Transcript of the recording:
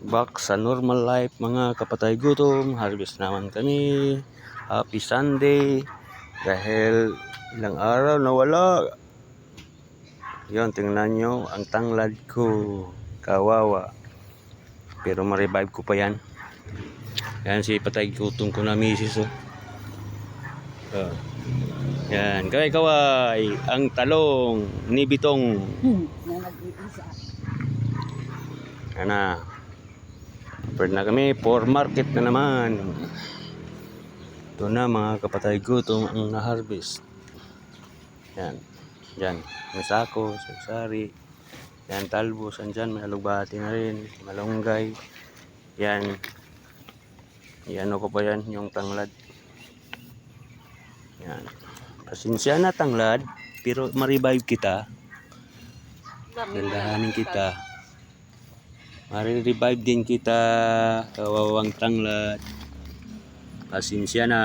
Back sa normal life mga kapatay gutom. Harvest naman kami. Happy Sunday. Dahil ilang araw nawala. Yun, tingnan nyo ang tanglad ko. Kawawa. Pero ma-revive ko pa yan. Yan si patay gutom ko na misis. Yan, kaway. Ang talong ni Bitong. Na nag-iisa. Yan na. Prepared na kami for market na naman. Ito na mga kapatay gutom ang na-harvest. Yan. Yan. May sako, sari. Yan, talbos. Andyan, may alugbati na rin. Malunggay. Yan. Yan ko pa yan, yung tanglad. Yan. Pasensya na tanglad, pero ma-revive kita. Dandahanin kita. Ma-revive din kita, kawawang tanglad. Pasensya na.